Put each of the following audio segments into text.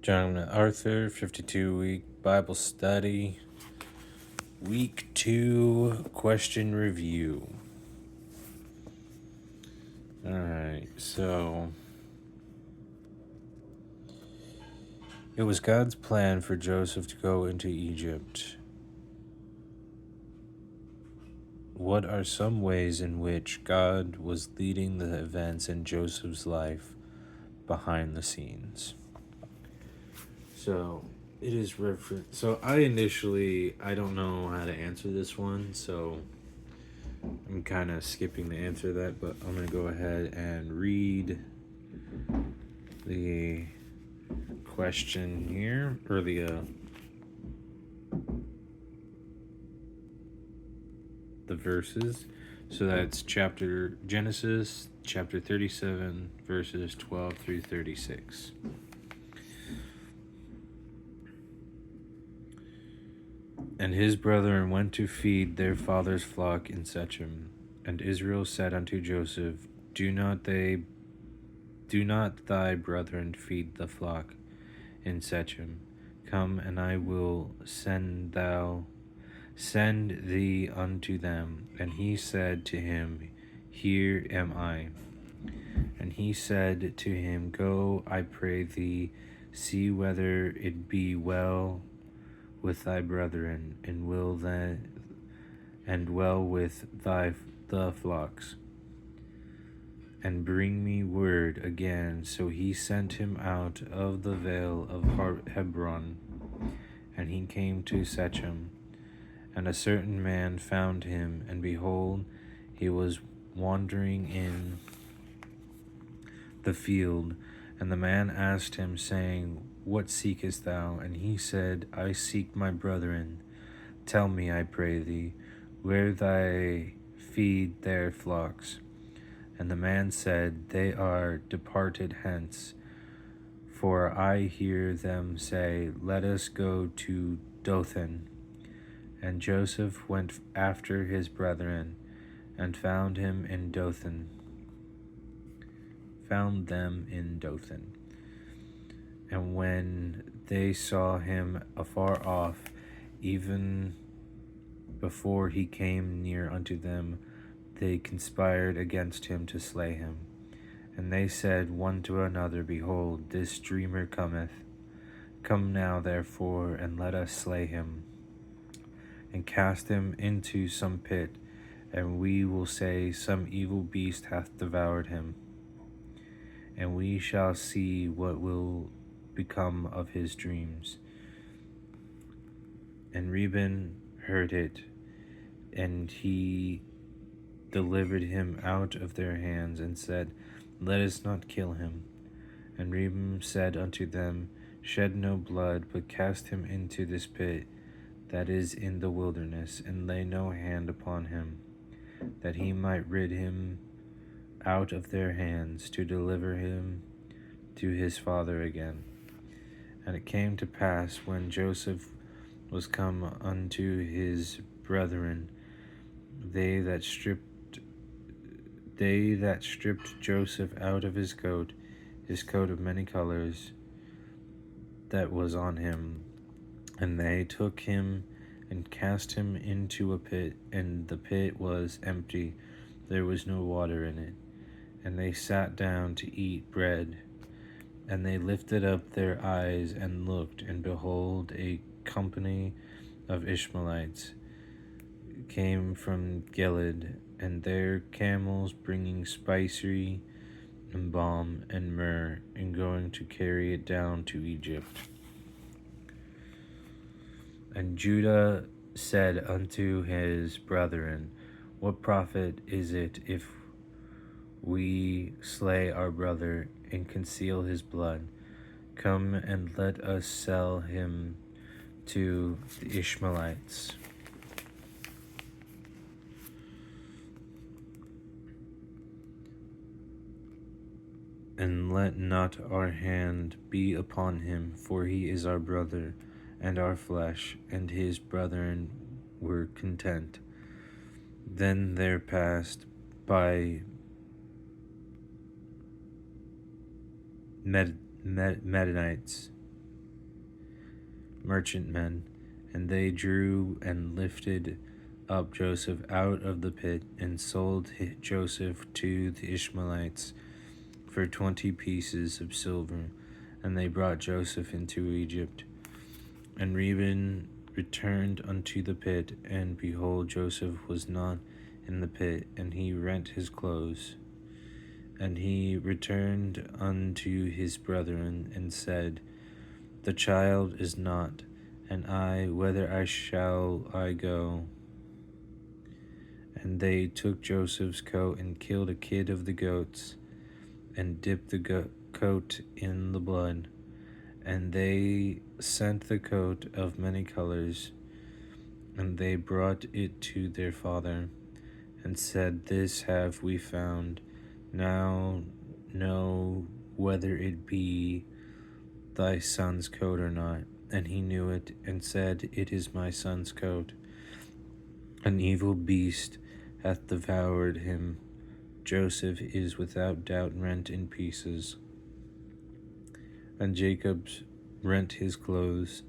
John MacArthur, 52-week Bible study, week 2 question review. Alright, so it was God's plan for Joseph to go into Egypt. What are some ways in which God was leading the events in Joseph's life behind the scenes? So it is reference. So I don't know how to answer this one, so I'm kind of skipping the answer to that, but I'm going to go ahead and read the question here, or the verses. So that's Genesis chapter 37, verses 12 through 36. And his brethren went to feed their father's flock in Shechem. And Israel said unto Joseph, Do not thy brethren feed the flock in Shechem? Come, and I will send thee unto them. And he said to him, Here am I. And he said to him, Go, I pray thee, see whether it be well with thy brethren, and well with the flocks, and bring me word again. So he sent him out of the vale of Hebron, and he came to Shechem. And a certain man found him, and behold, he was wandering in the field. And the man asked him, saying, What seekest thou? And he said, I seek my brethren. Tell me, I pray thee, where they feed their flocks. And the man said, They are departed hence. For I hear them say, Let us go to Dothan. And Joseph went after his brethren, and found them in Dothan. And when they saw him afar off, even before he came near unto them, they conspired against him to slay him. And they said one to another, Behold, this dreamer cometh. Come now, therefore, and let us slay him, and cast him into some pit, and we will say, Some evil beast hath devoured him. And we shall see what will become of his dreams. And Reuben heard it, and he delivered him out of their hands, and said, Let us not kill him. And Reuben said unto them, Shed no blood, but cast him into this pit that is in the wilderness, and lay no hand upon him, that he might rid him out of their hands, to deliver him to his father again. And it came to pass, when Joseph was come unto his brethren, they that stripped Joseph out of his coat of many colors that was on him, and they took him and cast him into a pit, and the pit was empty, there was no water in it. And they sat down to eat bread. And they lifted up their eyes and looked, and behold, a company of Ishmaelites came from Gilead, and their camels bringing spicery and balm and myrrh, and going to carry it down to Egypt. And Judah said unto his brethren, What profit is it if we slay our brother and conceal his blood? Come and let us sell him to the Ishmaelites. And let not our hand be upon him, for he is our brother and our flesh. And his brethren were content. Then there passed by Midianites, merchantmen, and they drew and lifted up Joseph out of the pit and sold Joseph to the Ishmaelites for 20 pieces of silver. And they brought Joseph into Egypt. And Reuben returned unto the pit, and behold, Joseph was not in the pit, and he rent his clothes. And he returned unto his brethren, and said, The child is not, and I, whither shall I go? And they took Joseph's coat, and killed a kid of the goats, and dipped the coat in the blood. And they sent the coat of many colors, and they brought it to their father, and said, This have we found. Now know whether it be thy son's coat or not. And he knew it, and said, It is my son's coat. An evil beast hath devoured him. Joseph is without doubt rent in pieces. And Jacob rent his clothes,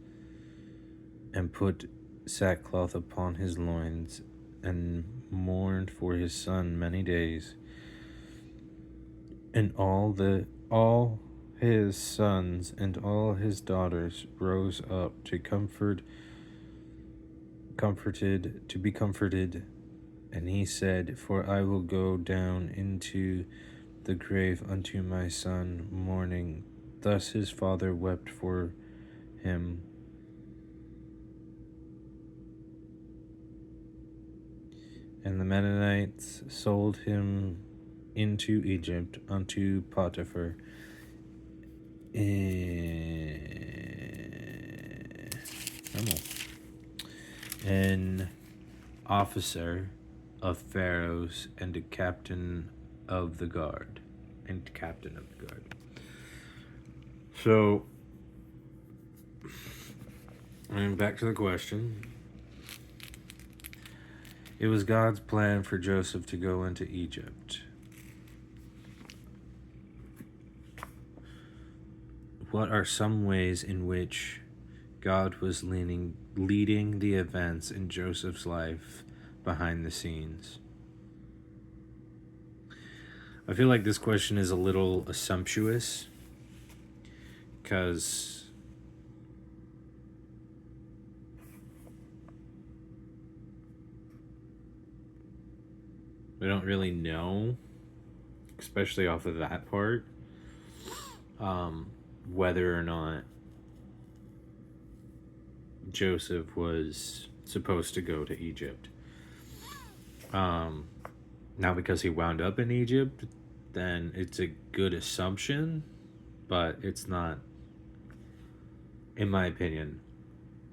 and put sackcloth upon his loins, and mourned for his son many days. And all his sons and all his daughters rose up to be comforted. And he said, For I will go down into the grave unto my son mourning. Thus his father wept for him. And the Mennonites sold him into Egypt unto Potiphar, an officer of Pharaoh's, and a captain of the guard. So, back to the question. It was God's plan for Joseph to go into Egypt. What are some ways in which God was leading the events in Joseph's life behind the scenes? I feel like this question is a little assumptuous, because we don't really know, especially off of that part, whether or not Joseph was supposed to go to Egypt. Now, because he wound up in Egypt, then it's a good assumption, but it's not, in my opinion,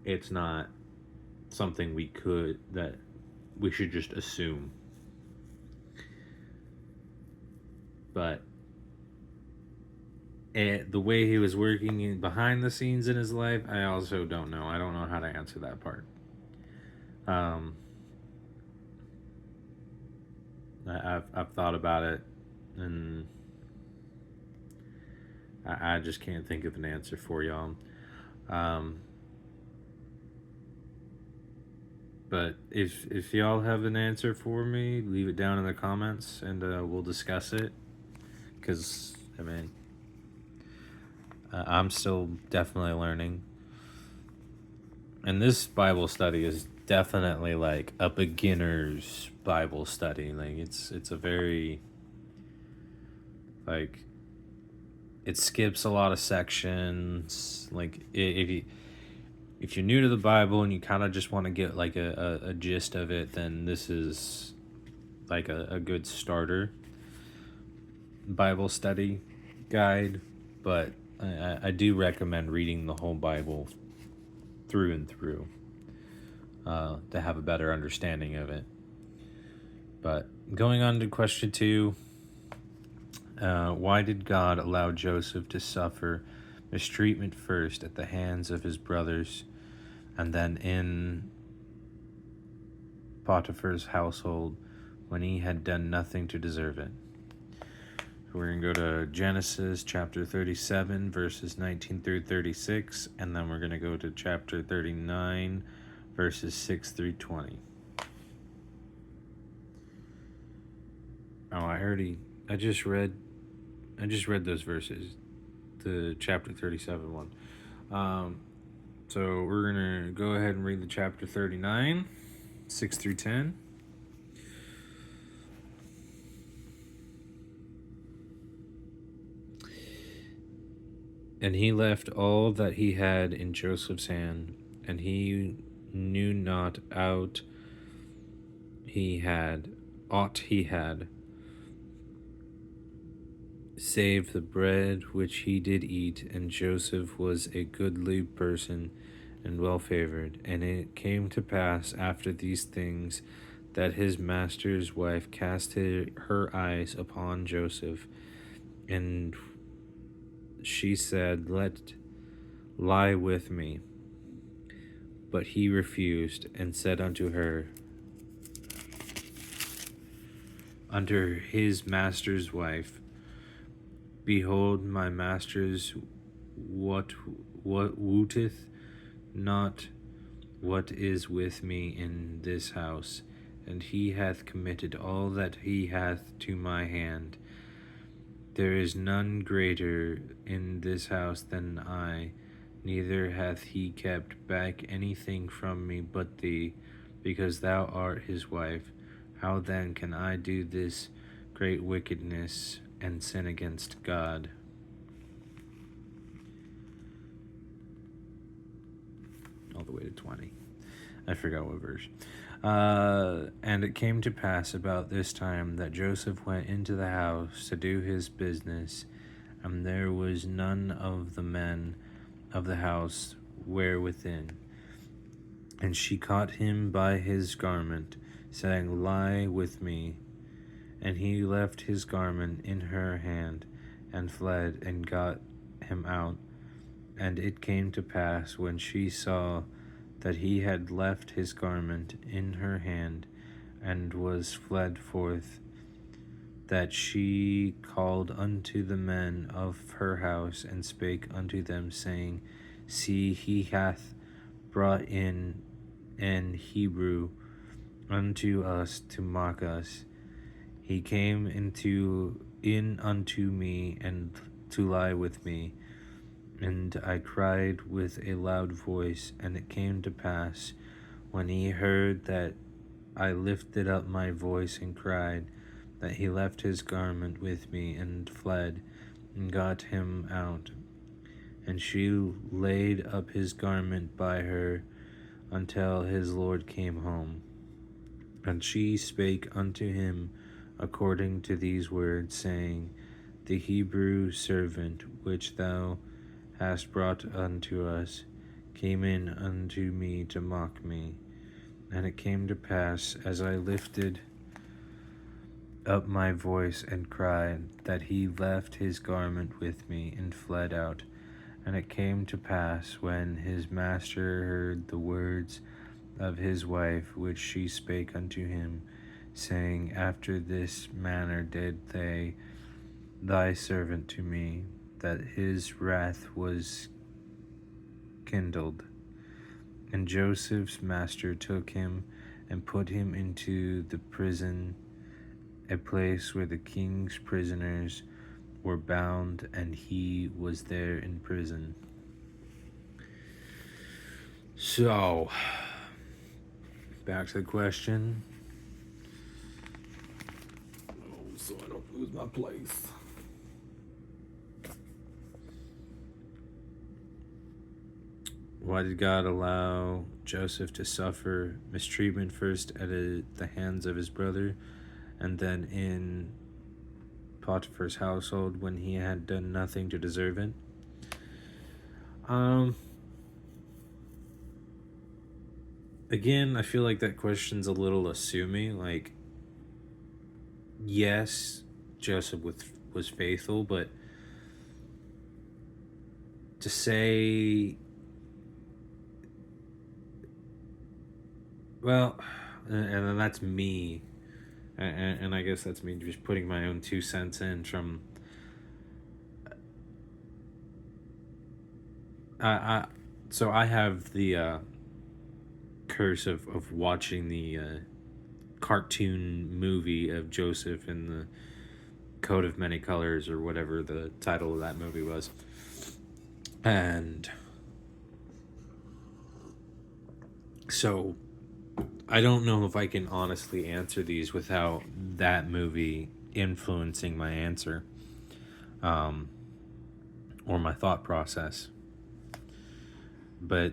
it's not something that we should just assume. But the way he was working behind the scenes in his life, I also don't know. I don't know how to answer that part. I've thought about it, and I just can't think of an answer for y'all. But if y'all have an answer for me, leave it down in the comments, and we'll discuss it. Because, I'm still definitely learning. And this Bible study is definitely like a beginner's Bible study. Like it's a very, like, it skips a lot of sections. Like if you're new to the Bible and you kind of just want to get like a gist of it, then this is like a good starter Bible study guide. But I do recommend reading the whole Bible through and through to have a better understanding of it. But going on to question 2, why did God allow Joseph to suffer mistreatment first at the hands of his brothers, and then in Potiphar's household, when he had done nothing to deserve it? We're going to go to Genesis chapter 37, verses 19 through 36, and then we're going to go to chapter 39, verses 6 through 20. Oh, I just read those verses, the chapter 37 one. So we're going to go ahead and read the chapter 39, 6 through 10. And he left all that he had in Joseph's hand, and he knew not aught he had, save the bread which he did eat. And Joseph was a goodly person and well favored. And it came to pass after these things that his master's wife cast her eyes upon Joseph, and she said, Let lie with me. But he refused, and said unto her, unto his master's wife, Behold, my master's what wooteth not what is with me in this house, and he hath committed all that he hath to my hand. There is none greater in this house than I, neither hath he kept back anything from me but thee, because thou art his wife. How then can I do this great wickedness and sin against God? All the way to 20. I forgot what verse. And it came to pass about this time that Joseph went into the house to do his business, and there was none of the men of the house within. And she caught him by his garment, saying, Lie with me. And he left his garment in her hand, and fled, and got him out. And it came to pass, when she saw that he had left his garment in her hand, and was fled forth, that she called unto the men of her house, and spake unto them, saying, See, he hath brought in an Hebrew unto us to mock us. He came in unto me, and to lie with me. And I cried with a loud voice. And it came to pass, when he heard that I lifted up my voice and cried, that he left his garment with me, and fled, and got him out. And she laid up his garment by her until his Lord came home. And she spake unto him according to these words, saying, The Hebrew servant which thou hast brought unto us came in unto me to mock me. And it came to pass, as I lifted up my voice and cried, that he left his garment with me, and fled out. And it came to pass, when his master heard the words of his wife which she spake unto him, saying, After this manner did they thy servant to me, that his wrath was kindled. And Joseph's master took him and put him into the prison, a place where the king's prisoners were bound, and he was there in prison. So, back to the question. So I don't lose my place. Why did God allow Joseph to suffer mistreatment first at the hands of his brother, and then in Potiphar's household when he had done nothing to deserve it? Again, I feel like that question's a little assuming. Like, yes, Joseph was faithful, but to say, well, and then that's me, and I guess that's me just putting my own 2 cents in from I so I have the curse of watching the cartoon movie of Joseph in the Coat of Many Colors, or whatever the title of that movie was. And so I don't know if I can honestly answer these without that movie influencing my answer, um, or my thought process. But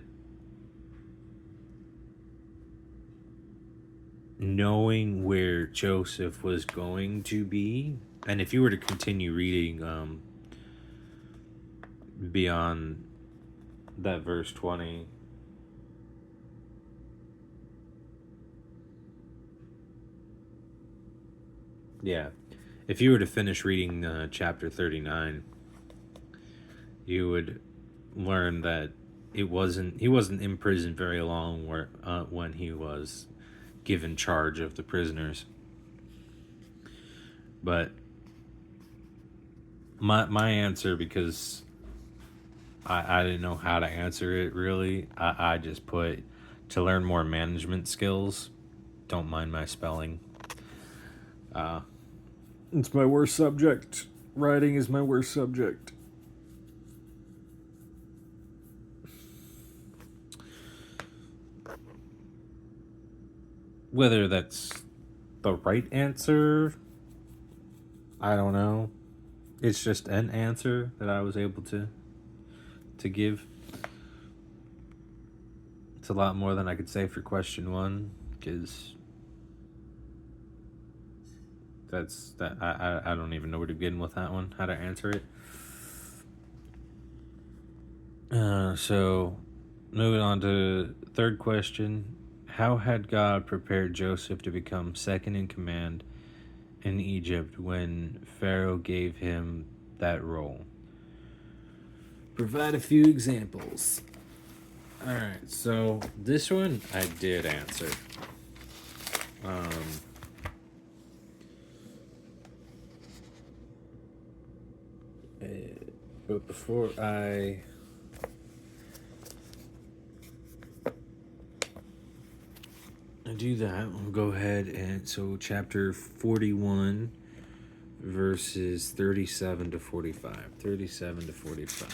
knowing where Joseph was going to be, and if you were to continue reading beyond that verse 20, yeah, if you were to finish reading chapter 39, you would learn that he wasn't in prison very long when he was given charge of the prisoners. But my answer, because I didn't know how to answer it really, I just put to learn more management skills. Don't mind my spelling. It's my worst subject. Writing is my worst subject. Whether that's the right answer, I don't know. It's just an answer that I was able to give. It's a lot more than I could say for question 1, because that's that I don't even know where to begin with that one, how to answer it. So moving on to third question. How had God prepared Joseph to become second in command in Egypt when Pharaoh gave him that role? Provide a few examples. Alright, so this one I did answer. But before I do that, we'll go ahead and so chapter 41 verses 37 to 45. 37 to 45.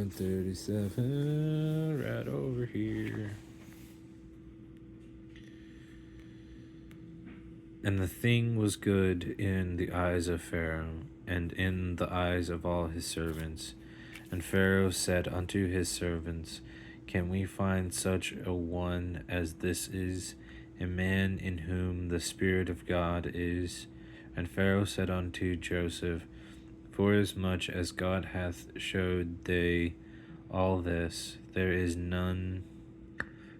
37, right over here. And the thing was good in the eyes of Pharaoh, and in the eyes of all his servants. And Pharaoh said unto his servants, Can we find such a one as this is, a man in whom the Spirit of God is? And Pharaoh said unto Joseph, Forasmuch as God hath showed thee all this, there is none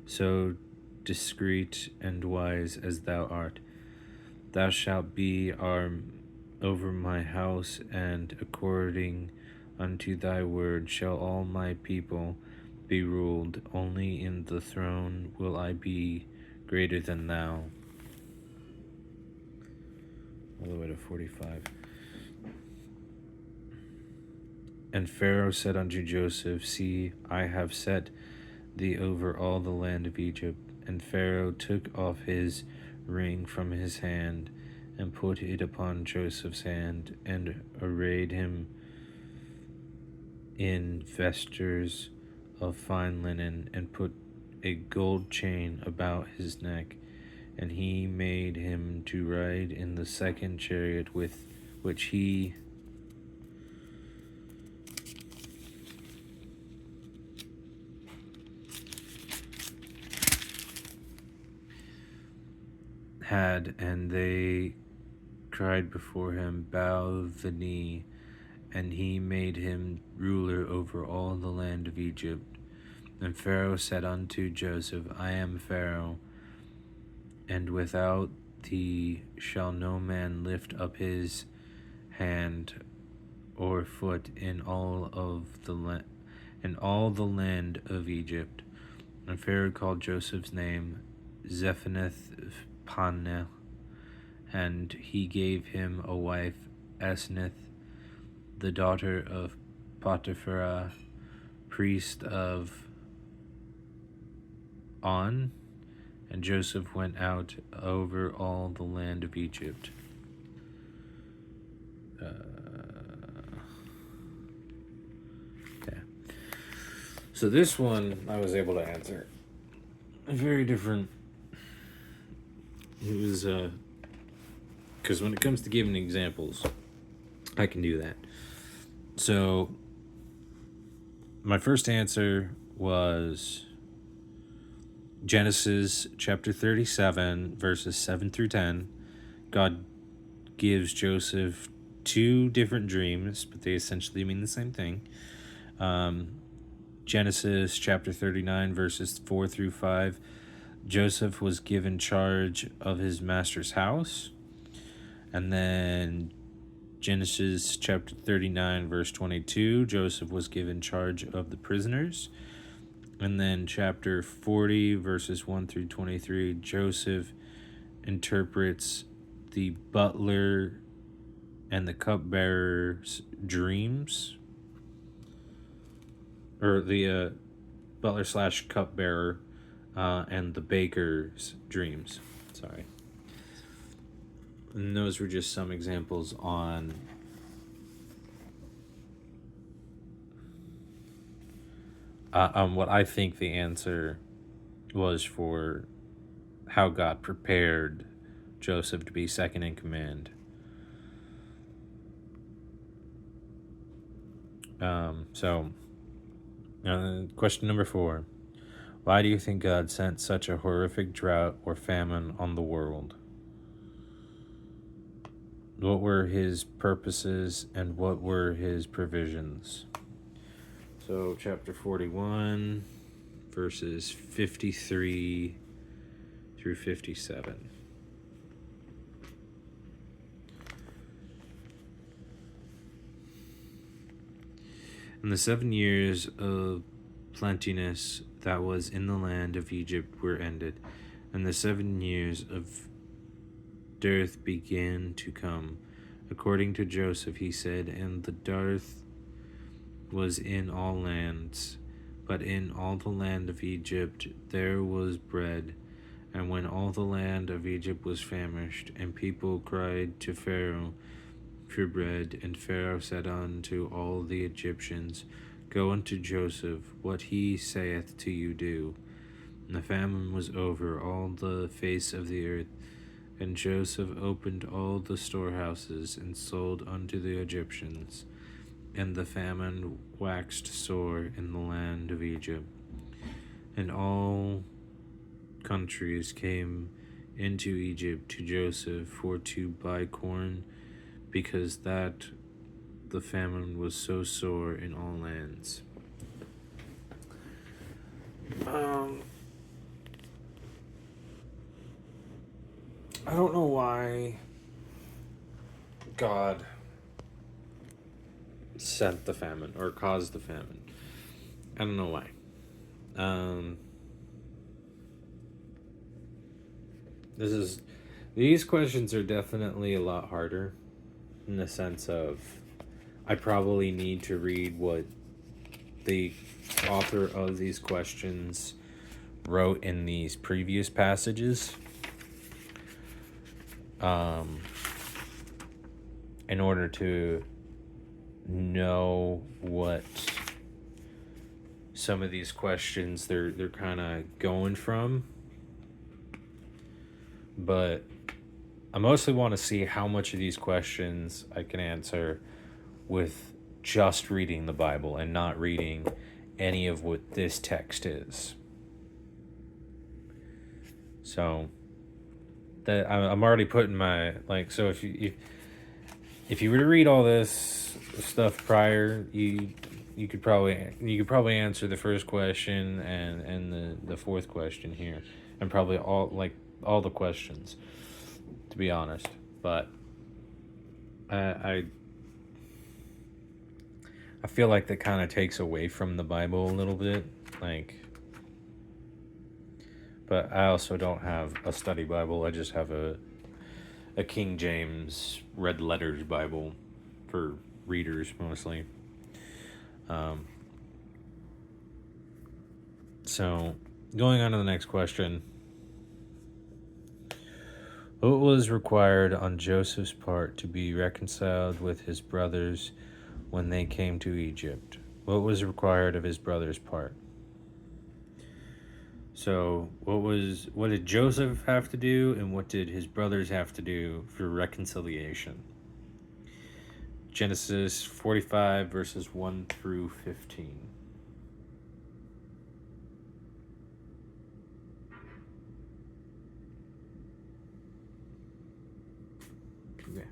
so discreet and wise as thou art. Thou shalt be over my house, and according unto thy word shall all my people be ruled. Only in the throne will I be greater than thou. All the way to 45. And Pharaoh said unto Joseph, See, I have set thee over all the land of Egypt. And Pharaoh took off his ring from his hand, and put it upon Joseph's hand, and arrayed him in vestures of fine linen, and put a gold chain about his neck. And he made him to ride in the second chariot with which he had, and they cried before him, Bow the knee. And he made him ruler over all the land of Egypt. And Pharaoh said unto Joseph, I am Pharaoh, and without thee shall no man lift up his hand or foot in all the land of Egypt. And Pharaoh called Joseph's name Zephanath Paneah, and he gave him a wife Asnith, the daughter of Potiphar, priest of On, and Joseph went out over all the land of Egypt. Yeah. So this one I was able to answer. Very different. It was, because when it comes to giving examples, I can do that. So, my first answer was Genesis chapter 37, verses 7 through 10. God gives Joseph two different dreams, but they essentially mean the same thing. Genesis chapter 39, verses 4 through 5. Joseph was given charge of his master's house. And then Genesis chapter 39, verse 22, Joseph was given charge of the prisoners. And then chapter 40, verses 1 through 23, Joseph interprets the butler and the cupbearer's dreams. Or the butler / cupbearer and the baker's dreams. Sorry. And those were just some examples on what I think the answer was for how God prepared Joseph to be second in command. Question number 4. Why do you think God sent such a horrific drought or famine on the world? What were his purposes and what were his provisions? So, chapter 41, verses 53 through 57. And the 7 years of plenteousness that was in the land of Egypt were ended, and the 7 years of dearth began to come. According to Joseph, he said, and the dearth was in all lands, but in all the land of Egypt there was bread. And when all the land of Egypt was famished, and people cried to Pharaoh for bread, and Pharaoh said unto all the Egyptians, Go unto Joseph, what he saith to you do. And the famine was over all the face of the earth, and Joseph opened all the storehouses, and sold unto the Egyptians. And the famine waxed sore in the land of Egypt. And all countries came into Egypt to Joseph for to buy corn, because that the famine was so sore in all lands. I don't know why God sent the famine or caused the famine. I don't know why. These questions are definitely a lot harder, in the sense of I probably need to read what the author of these questions wrote in these previous passages in order to know what some of these questions they're kind of going from. But I mostly want to see how much of these questions I can answer with just reading the Bible and not reading any of what this text is. So that I'm already putting my so if you were to read all this stuff prior, you could probably answer the first question and the fourth question here, and probably all the questions, to be honest. But I feel like that kind of takes away from the Bible a little bit, but I also don't have a study Bible. I just have a King James red letters Bible. for readers mostly. So, going on to the next question. What was required on Joseph's part to be reconciled with his brothers when they came to Egypt? What was required of his brothers' part? So, what did Joseph have to do, and what did his brothers have to do for reconciliation? Genesis 45 verses 1 through 15. Okay.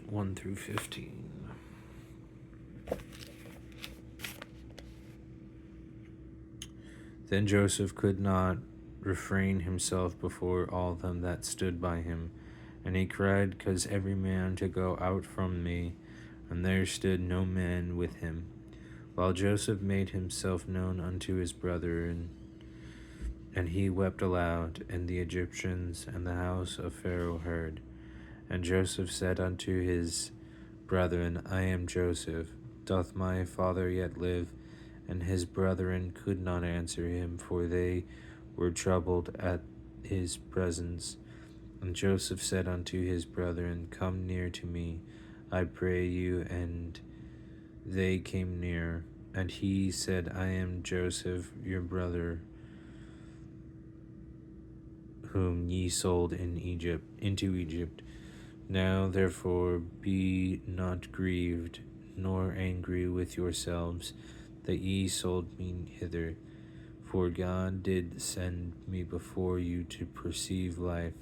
One through 15. Then Joseph could not refrain himself before all them that stood by him, and he cried, 'Cause every man to go out from me. And there stood no man with him. While Joseph made himself known unto his brethren, and he wept aloud, and the Egyptians and the house of Pharaoh heard. And Joseph said unto his brethren, I am Joseph. Doth my father yet live? And his brethren could not answer him, for they were troubled at his presence. And Joseph said unto his brethren, Come near to me, I pray you. And they came near. And he said, I am Joseph, your brother, whom ye sold into Egypt. Now therefore be not grieved, nor angry with yourselves, that ye sold me hither. For God did send me before you to perceive life.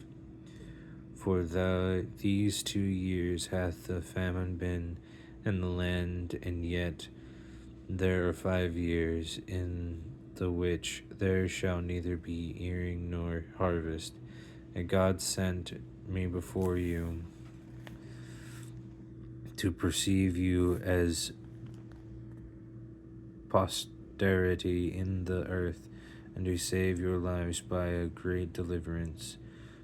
For these 2 years hath the famine been in the land, and yet there are 5 years in the which there shall neither be earing nor harvest. And God sent me before you to perceive you as posterity in the earth, and to save your lives by a great deliverance.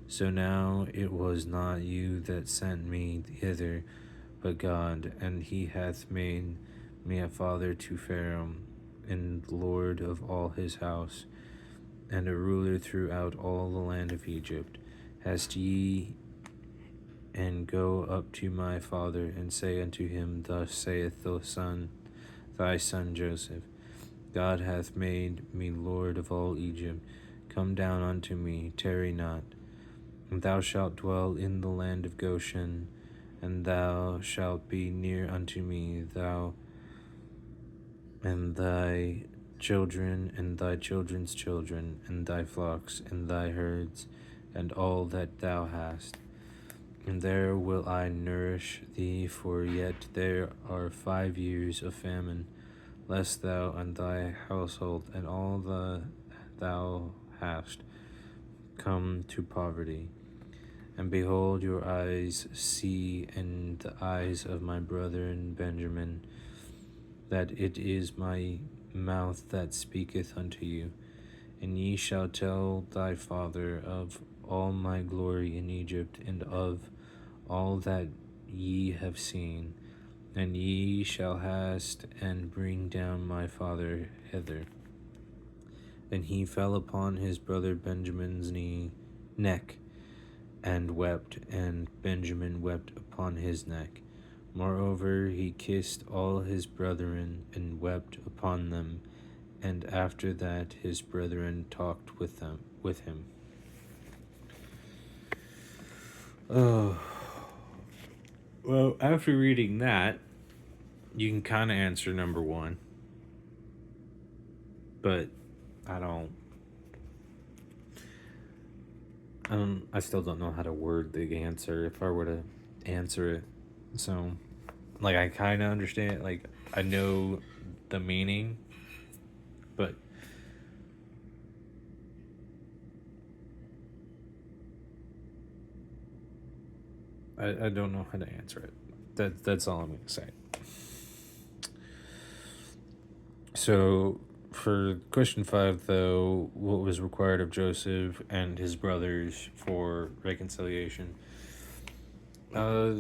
So now it was not you that sent me hither, but God, and he hath made me a father to Pharaoh, and lord of all his house, and a ruler throughout all the land of Egypt. Hast ye and go up to my father, and say unto him, Thus saith thy son Joseph, God hath made me lord of all Egypt. Come down unto me, tarry not. And thou shalt dwell in the land of Goshen, and thou shalt be near unto me, thou and thy children, and thy children's children, and thy flocks, and thy herds, and all that thou hast. And there will I nourish thee, for yet there are 5 years of famine, lest thou and thy household and all that thou hast come to poverty. And behold, your eyes see, and the eyes of my brethren Benjamin, that it is my mouth that speaketh unto you. And ye shall tell thy father of all my glory in Egypt, and of all that ye have seen. And ye shall haste and bring down my father hither. Then he fell upon his brother Benjamin's neck, and wept, and Benjamin wept upon his neck. Moreover, he kissed all his brethren, and wept upon them. And after that his brethren talked with him. Oh, well, after reading that, you can kind of answer number 1, but I still don't know how to word the answer if I were to answer it. So, like, I kind of understand it. Like, I know the meaning, but I don't know how to answer it. That's all I'm going to say. So, for question 5, though, what was required of Joseph and his brothers for reconciliation? Uh,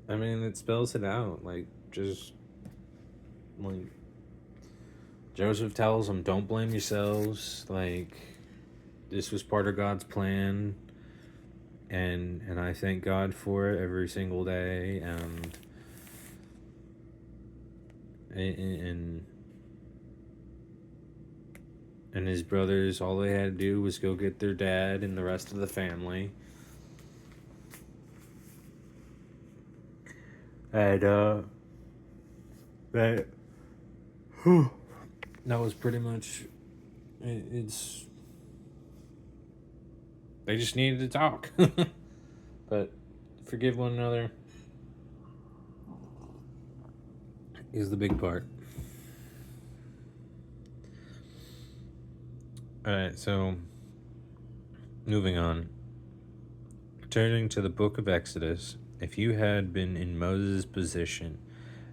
I mean, it spells it out. Like, just, like, Joseph tells them, don't blame yourselves. Like, this was part of God's plan. And I thank God for it every single day. And and his brothers, all they had to do was go get their dad and the rest of the family. And that that was pretty much it's they just needed to talk. But forgive one another is the big part. Alright, so moving on. Turning to the book of Exodus, if you had been in Moses' position,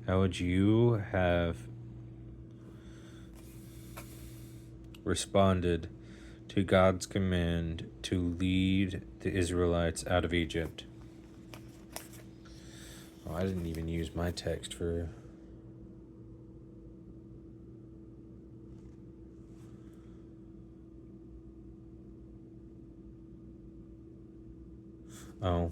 how would you have responded to God's command to lead the Israelites out of Egypt? Oh, I didn't even use my text for... Oh.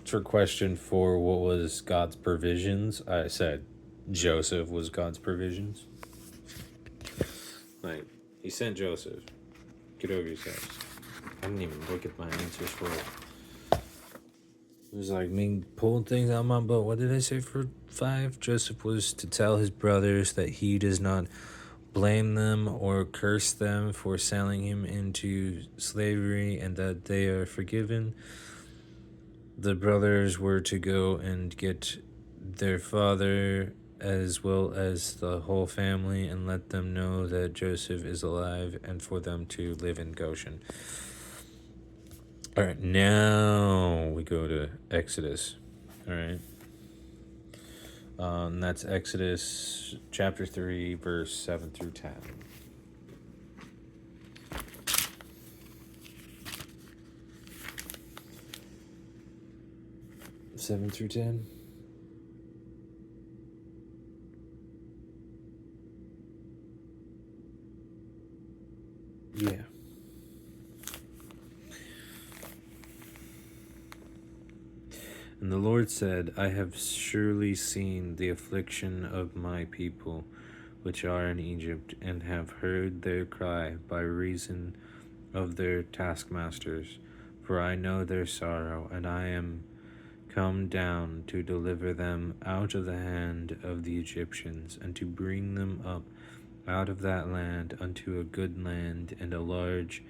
For question 4, what was God's provisions? I said Joseph was God's provisions. Like, he sent Joseph. Get over yourselves. I didn't even look at my answers for it. It was like me pulling things out of my butt. What did I say for 5? Joseph was to tell his brothers that he does not blame them or curse them for selling him into slavery and that they are forgiven. The brothers were to go and get their father as well as the whole family and let them know that Joseph is alive and for them to live in Goshen. All right, now we go to Exodus. All right. That's Exodus chapter 3, verse 7 through 10. 7 through 10. Yeah. And the Lord said, I have surely seen the affliction of my people, which are in Egypt, and have heard their cry by reason of their taskmasters. For I know their sorrow, and I am come down to deliver them out of the hand of the Egyptians, and to bring them up out of that land unto a good land, and a large,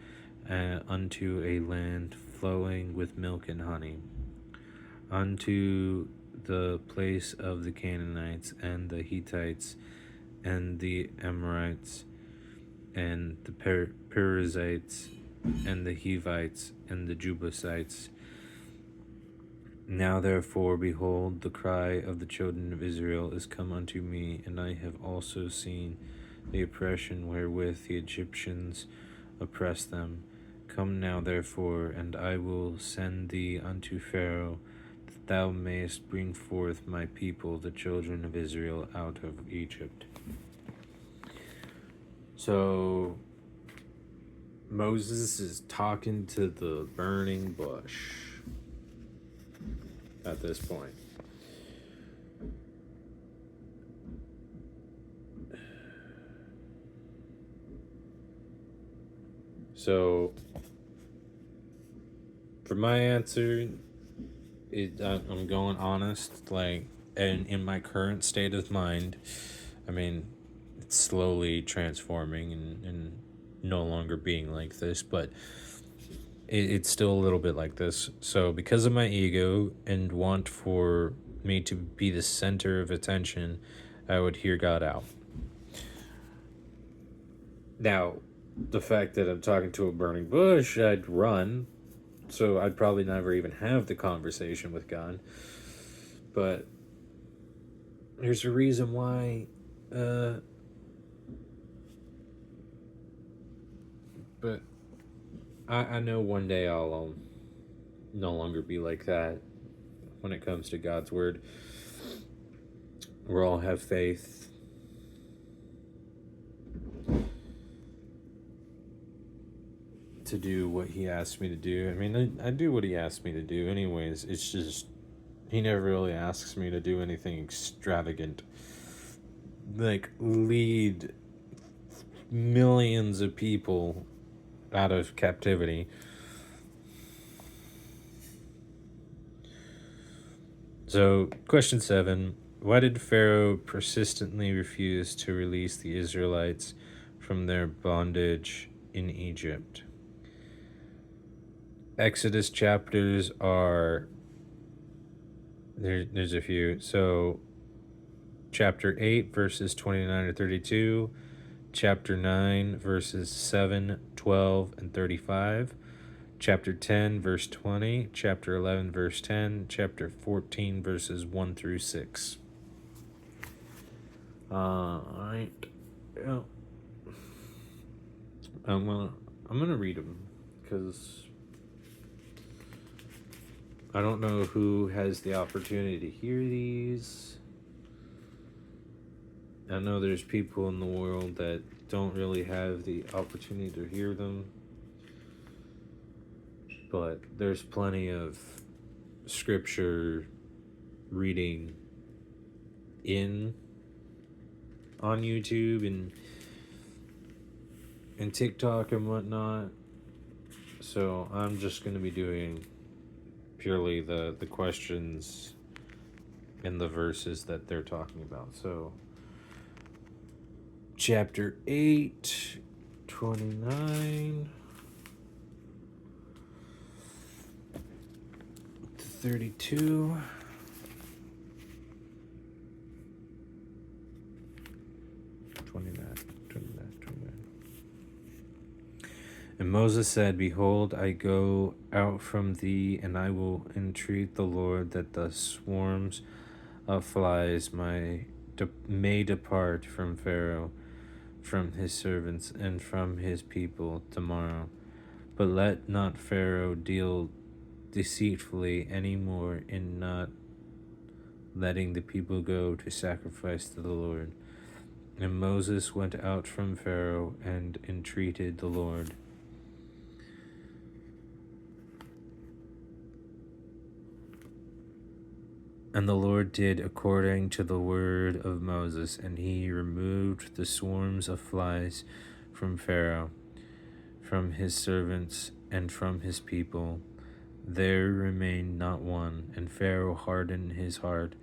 unto a land flowing with milk and honey, unto the place of the Canaanites, and the Hittites, and the Amorites, and the Perizzites, and the Hivites, and the Jebusites. Now therefore, behold, the cry of the children of Israel is come unto me, and I have also seen the oppression wherewith the Egyptians oppress them. Come now therefore, and I will send thee unto Pharaoh, that thou mayest bring forth my people, the children of Israel, out of Egypt. So Moses is talking to the burning bush at this point. So for my answer, I'm going honest. Like, and in my current state of mind, I mean, it's slowly transforming and no longer being like this, but it's still a little bit like this. So because of my ego and want for me to be the center of attention, I would hear God out. Now, the fact that I'm talking to a burning bush, I'd run, so I'd probably never even have the conversation with God. But there's a reason why. Uh, but I know one day I'll no longer be like that when it comes to God's word. We'll all have faith. To do what he asked me to do. I mean, I do what he asked me to do, anyways. It's just he never really asks me to do anything extravagant, like lead millions of people out of captivity. So, question 7: why did Pharaoh persistently refuse to release the Israelites from their bondage in Egypt? Exodus chapters are there's a few. So chapter 8 verses 29 to 32, chapter 9 verses 7, 12, and 35, chapter 10 verse 20, chapter 11 verse 10, chapter 14 verses 1 through 6. Alright. Yeah. I'm gonna read them because I don't know who has the opportunity to hear these. I know there's people in the world that don't really have the opportunity to hear them, but there's plenty of scripture reading on YouTube and TikTok and whatnot. So I'm just going to be doing purely the questions and the verses that they're talking about. So chapter 8, 29 to 32. And Moses said, behold, I go out from thee, and I will entreat the Lord that the swarms of flies may depart from Pharaoh, from his servants, and from his people tomorrow. But let not Pharaoh deal deceitfully any more in not letting the people go to sacrifice to the Lord. And Moses went out from Pharaoh and entreated the Lord. And the Lord did according to the word of Moses, and he removed the swarms of flies from Pharaoh, from his servants, and from his people. There remained not one, and Pharaoh hardened his heart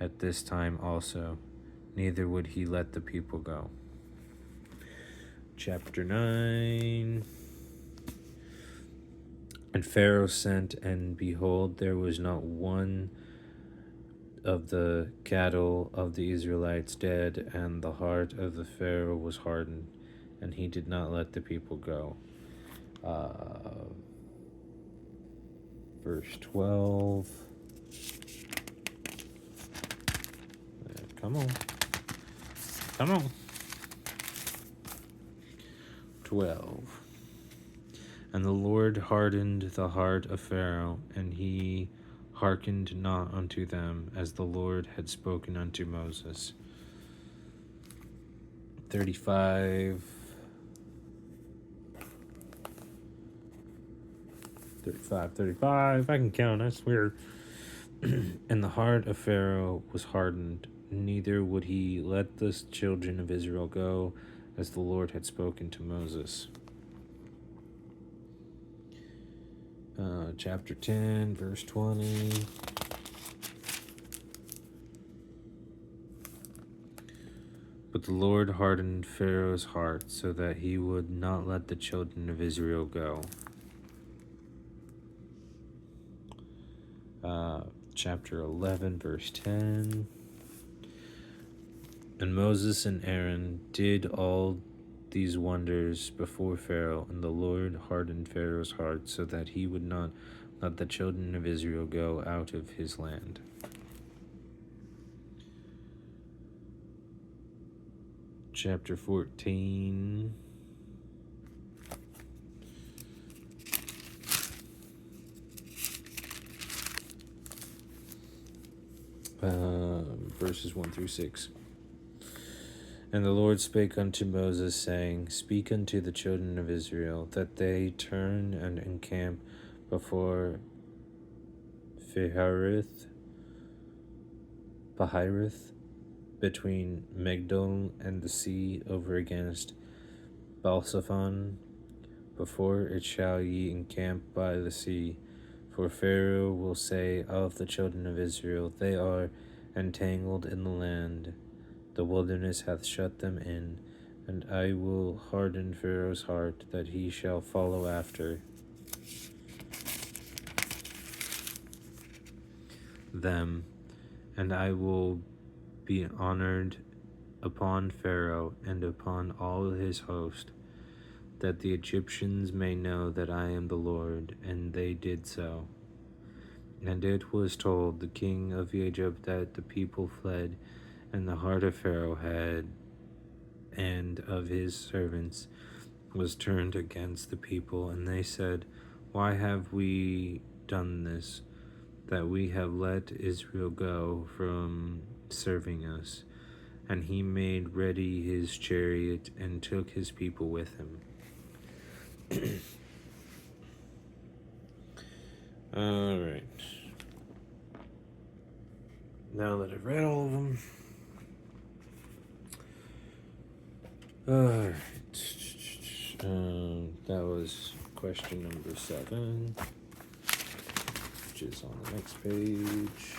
at this time also, neither would he let the people go. Chapter 9. And Pharaoh sent, and behold, there was not one of the cattle of the Israelites dead, and the heart of the Pharaoh was hardened, and he did not let the people go. Verse 12. Come on. 12. And the Lord hardened the heart of Pharaoh, and he hearkened not unto them, as the Lord had spoken unto Moses. 35. I can count, I swear. And the heart of Pharaoh was hardened, neither would he let the children of Israel go, as the Lord had spoken to Moses. Chapter 10, verse 20. But the Lord hardened Pharaoh's heart, so that he would not let the children of Israel go. Chapter 11, verse 10. And Moses and Aaron did all these wonders before Pharaoh, and the Lord hardened Pharaoh's heart so that he would not let the children of Israel go out of his land. Chapter 14. Verses 1 through 6. And the Lord spake unto Moses, saying, Speak unto the children of Israel, that they turn and encamp before Pihirith, between Migdol and the sea, over against Balsaphon. Before it shall ye encamp by the sea. For Pharaoh will say of the children of Israel, They are entangled in the land. The wilderness hath shut them in, and I will harden Pharaoh's heart, that he shall follow after them, and I will be honored upon Pharaoh and upon all his host, that the Egyptians may know that I am the Lord. And they did so. And it was told the king of Egypt that the people fled, and the heart of Pharaoh and of his servants was turned against the people. And they said, Why have we done this, that we have let Israel go from serving us? And he made ready his chariot and took his people with him. All right. Now that I've read all of them, all right. That was question number 7, which is on the next page.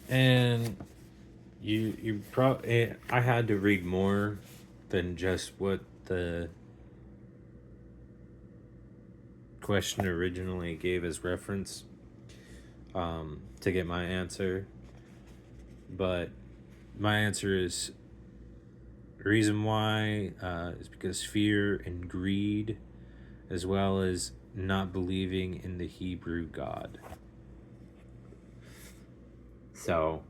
And you probably, I had to read more than just what the question originally gave as reference to get my answer. But my answer is, the reason why is because fear and greed, as well as not believing in the Hebrew God. So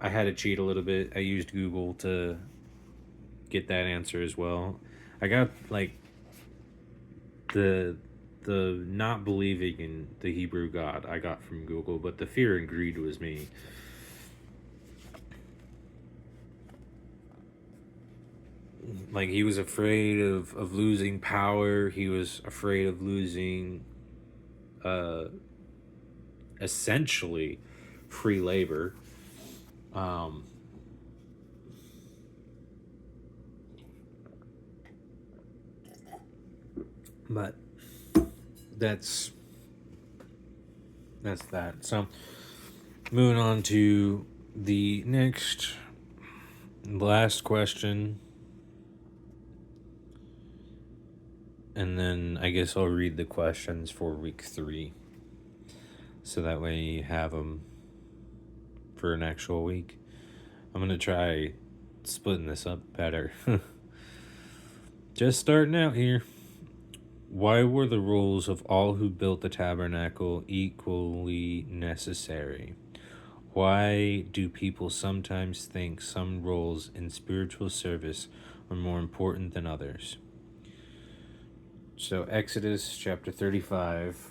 I had to cheat a little bit. I used Google to get that answer as well. I got like the not believing in the Hebrew God I got from Google, but the fear and greed was me. Like, he was afraid of losing power. He was afraid of losing essentially free labor. But that's that. So moving on to the last question, and then I guess I'll read the questions for week 3, so that way you have them for an actual week. I'm gonna try splitting this up better. Just starting out here. Why were the roles of all who built the tabernacle equally necessary? Why do people sometimes think some roles in spiritual service are more important than others? So Exodus chapter 35.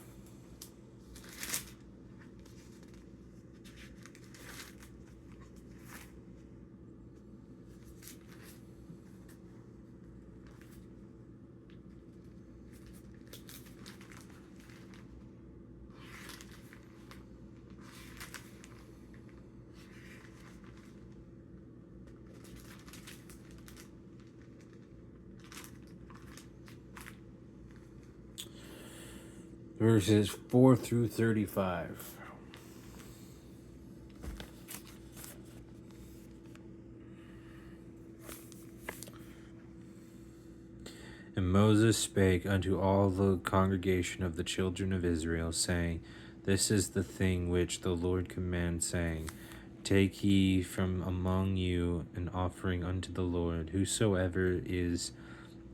Verses 4 through 35. And And Moses spake unto all the congregation of the children of Israel, saying, This is the thing which the Lord commands, saying, Take ye from among you an offering unto the Lord. Whosoever is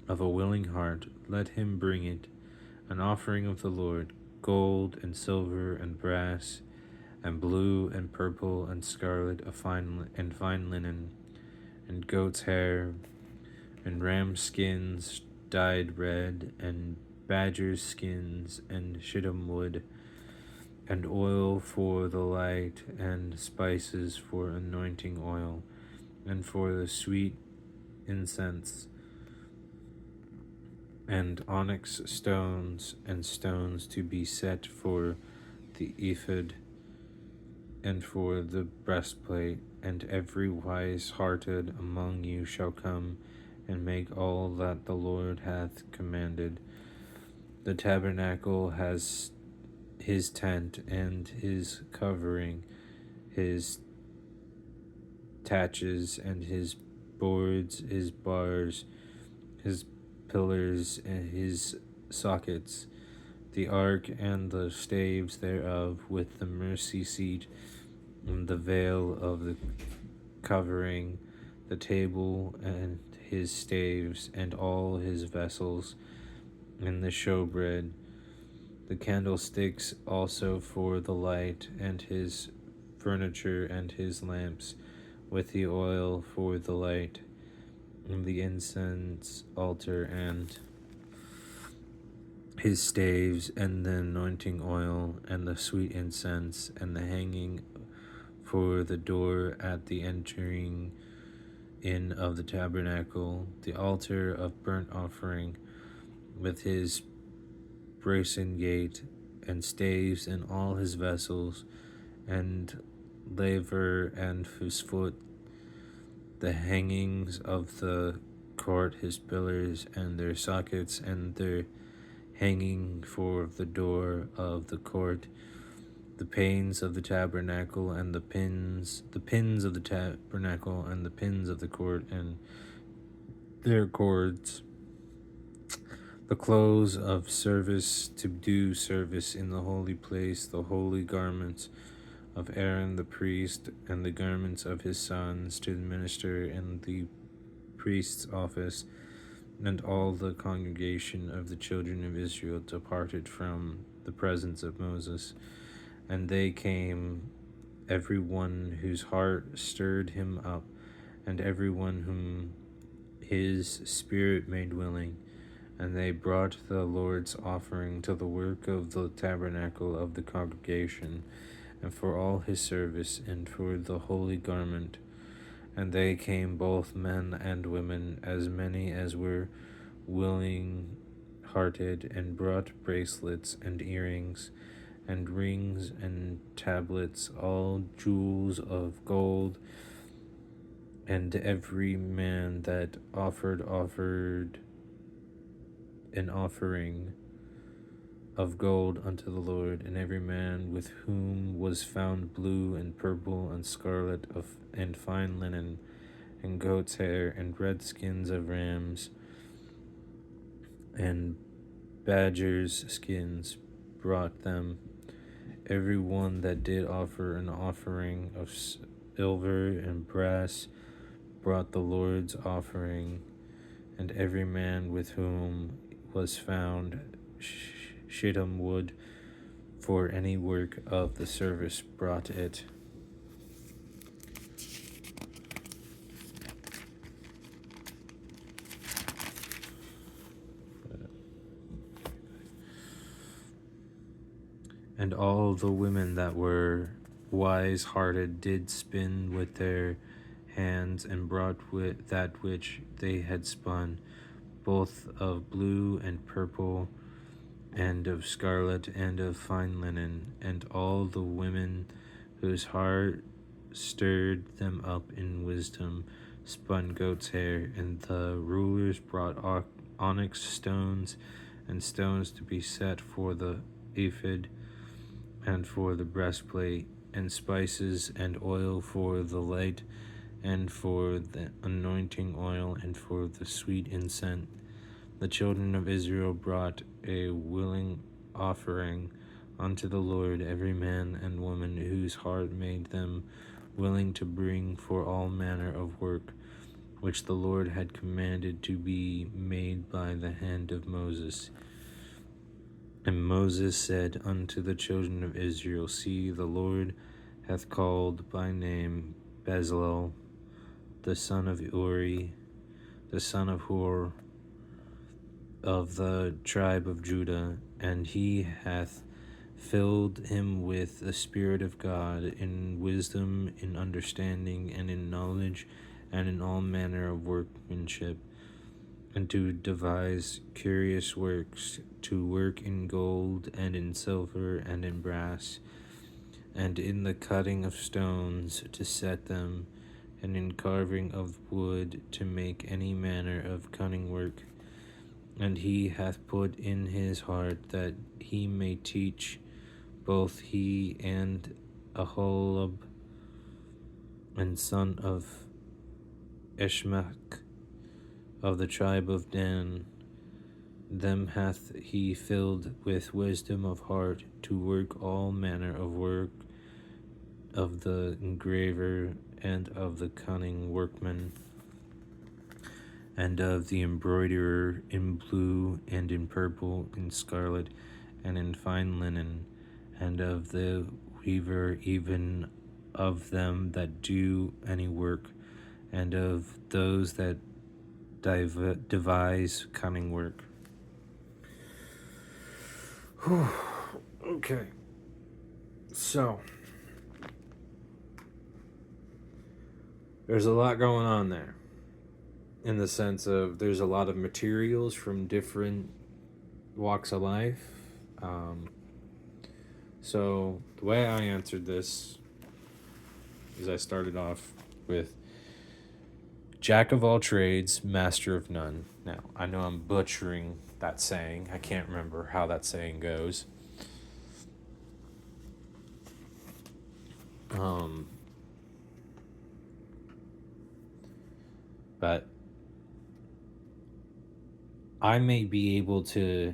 of a willing heart, let him bring it, an offering of the Lord, gold and silver and brass, and blue and purple and scarlet, and fine linen, and goat's hair, and ram skins dyed red, and badger's skins, and shittim wood, and oil for the light, and spices for anointing oil, and for the sweet incense, and onyx stones, and stones to be set for the ephod, and for the breastplate. And every wise-hearted among you shall come and make all that the Lord hath commanded. The tabernacle has his tent and his covering, his taches and his boards, his bars, his pillars and his sockets, the ark and the staves thereof, with the mercy seat, and the veil of the covering, the table and his staves, and all his vessels, and the showbread, the candlesticks also for the light, and his furniture and his lamps, with the oil for the light, and the incense altar and his staves, and the anointing oil, and the sweet incense, and the hanging for the door at the entering in of the tabernacle, the altar of burnt offering, with his brazen gate, and staves, and all his vessels, and laver and his foot, the hangings of the court, his pillars, and their sockets, and their hanging for the door of the court, the panes of the tabernacle, and the pins of the tabernacle, and the pins of the court, and their cords, the clothes of service to do service in the holy place, the holy garments of Aaron the priest, and the garments of his sons to minister in the priest's office. And all the congregation of the children of Israel departed from the presence of Moses. And they came, every one whose heart stirred him up, and every one whom his spirit made willing. And they brought the Lord's offering to the work of the tabernacle of the congregation, and for all his service, and for the holy garment. And they came, both men and women, as many as were willing hearted, and brought bracelets and earrings, and rings and tablets, all jewels of gold. And every man that offered an offering of gold unto the Lord, and every man with whom was found blue and purple and scarlet and fine linen, and goat's hair, and red skins of rams, and badgers' skins, brought them. Every one that did offer an offering of silver and brass brought the Lord's offering, and every man with whom was found shittim wood for any work of the service brought it. And all the women that were wise-hearted did spin with their hands, and brought with that which they had spun, both of blue and purple, and of scarlet, and of fine linen. And all the women whose heart stirred them up in wisdom spun goat's hair. And the rulers brought onyx stones, and stones to be set for the ephod, and for the breastplate, and spices and oil for the light, and for the anointing oil, and for the sweet incense, The children of Israel brought a willing offering unto the Lord, every man and woman whose heart made them willing to bring for all manner of work, which the Lord had commanded to be made by the hand of Moses. And Moses said unto the children of Israel, See, the Lord hath called by name Bezalel, the son of Uri, the son of Hur, of the tribe of Judah, and he hath filled him with the Spirit of God, in wisdom, in understanding, and in knowledge, and in all manner of workmanship, and to devise curious works, to work in gold, and in silver, and in brass, and in the cutting of stones, to set them, and in carving of wood, to make any manner of cunning work. And he hath put in his heart that he may teach, both he and Aholab, and son of Ishmach, of the tribe of Dan. Them hath he filled with wisdom of heart, to work all manner of work of the engraver, and of the cunning workman, and of the embroiderer, in blue, and in purple, in scarlet, and in fine linen, and of the weaver, even of them that do any work, and of those that devise cunning work. Whew. Okay, so there's a lot going on there, in the sense of there's a lot of materials from different walks of life. So the way I answered this is I started off with Jack of all trades, master of none. Now, I know I'm butchering that saying. I can't remember how that saying goes. But I may be able to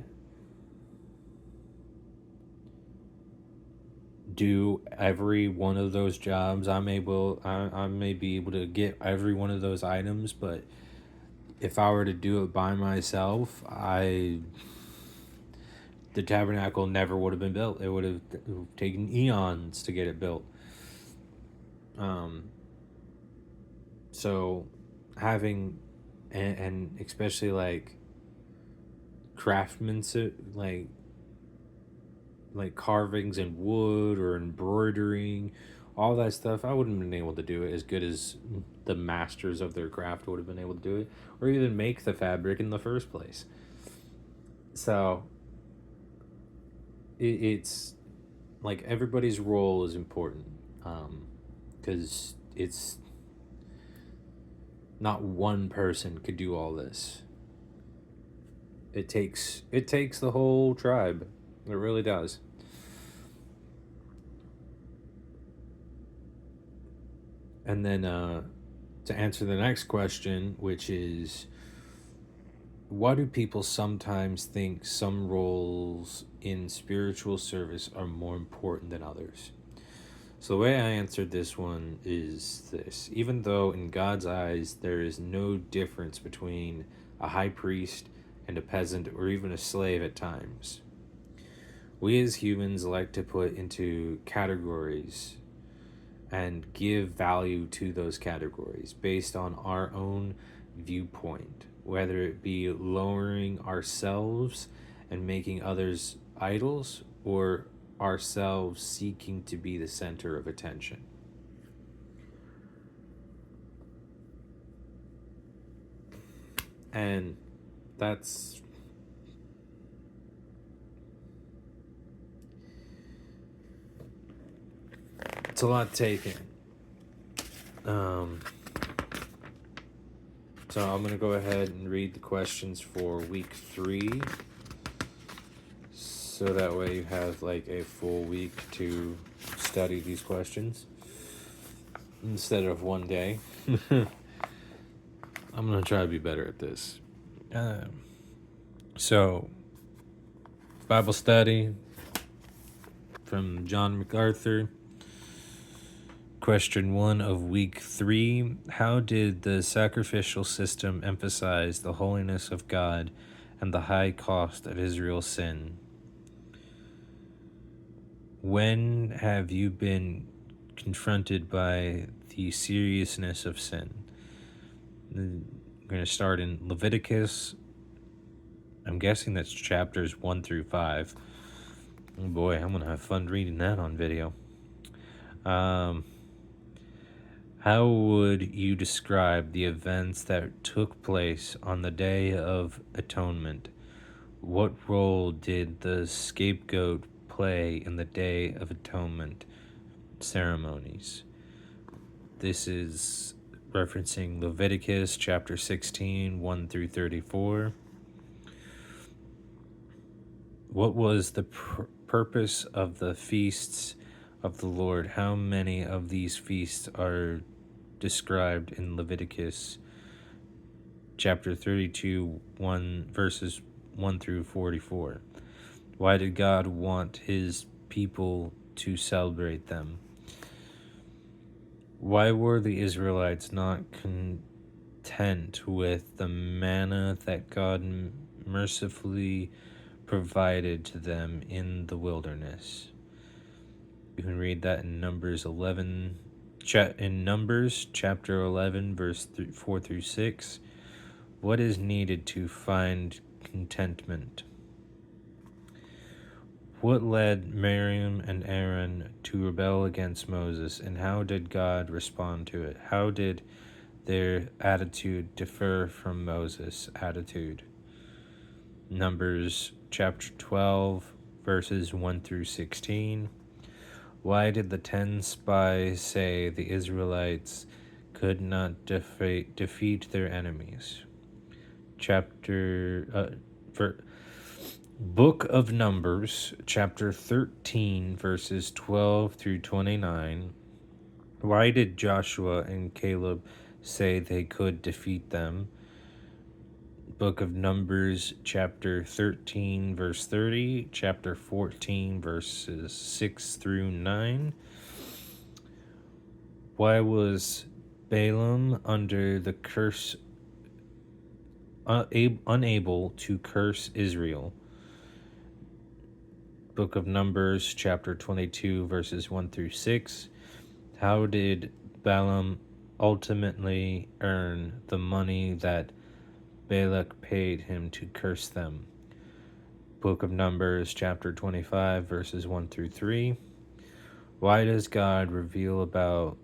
do every one of those jobs. I may be able to get every one of those items, but if I were to do it by myself, the tabernacle never would have been built. It would have taken eons to get it built. So having and especially like craftsmanship, like carvings in wood or embroidering, all that stuff, I wouldn't have been able to do it as good as the masters of their craft would have been able to do it, or even make the fabric in the first place. So it's like everybody's role is important, because it's not one person could do all this. It takes the whole tribe. It really does. And then to answer the next question, which is, why do people sometimes think some roles in spiritual service are more important than others? So the way I answered this one is this: even though in God's eyes there is no difference between a high priest and a peasant or even a slave at times, we as humans like to put into categories and give value to those categories based on our own viewpoint, whether it be lowering ourselves and making others idols, or ourselves seeking to be the center of attention. And it's a lot taken. So I'm going to go ahead and read the questions for week 3, so that way you have like a full week to study these questions instead of one day. I'm going to try to be better at this. So, Bible study from John MacArthur. Question 1 of week 3. How did the sacrificial system emphasize the holiness of God and the high cost of Israel's sin? When have you been confronted by the seriousness of sin? We're going to start in Leviticus. I'm guessing that's chapters 1 through 5. Oh boy, I'm going to have fun reading that on video. How would you describe the events that took place on the Day of Atonement? What role did the scapegoat play in the Day of Atonement ceremonies? This is referencing Leviticus chapter 16, 1 through 34. What was the purpose of the feasts of the Lord? How many of these feasts are described in Leviticus chapter 32, verses 1 through 44? Why did God want his people to celebrate them? Why were the Israelites not content with the manna that God mercifully provided to them in the wilderness? You can read that in Numbers 11, in Numbers chapter 11, verse 4 through 6. What is needed to find contentment? What led Miriam and Aaron to rebel against Moses, and how did God respond to it? How did their attitude differ from Moses' attitude? Numbers chapter 12, verses 1 through 16. Why did the 10 spies say the Israelites could not defeat their enemies? Book of Numbers, chapter 13, verses 12 through 29. Why did Joshua and Caleb say they could defeat them? Book of Numbers, chapter 13, verse 30, chapter 14, verses 6 through 9. Why was Balaam under the curse unable to curse Israel? Book of Numbers, chapter 22, verses 1 through 6. How did Balaam ultimately earn the money that Balak paid him to curse them? Book of Numbers, chapter 25, verses 1 through 3. Why does God reveal about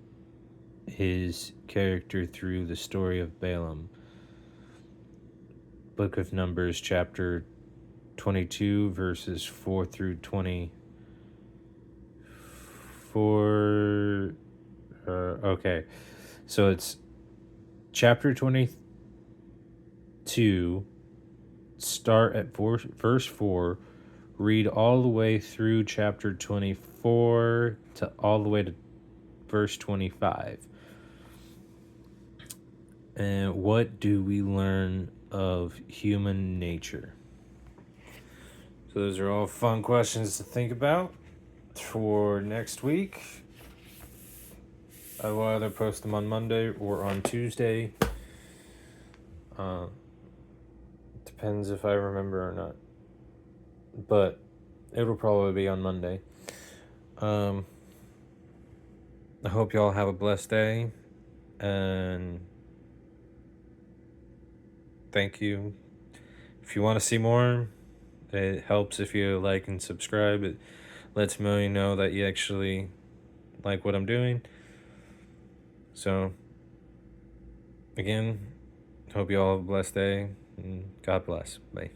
his character through the story of Balaam? Book of Numbers, chapter 22, verses 4 through 24. Okay, so it's chapter 22, start at verse 4, read all the way through chapter 24 to all the way to verse 25. And what do we learn of human nature? So those are all fun questions to think about for next week. I will either post them on Monday or on Tuesday. Depends if I remember or not. But it'll probably be on Monday. I hope y'all have a blessed day. And thank you. If you want to see more, it helps if you like and subscribe. It lets me know that you actually like what I'm doing. So, again, hope you all have a blessed day, and God bless. Bye.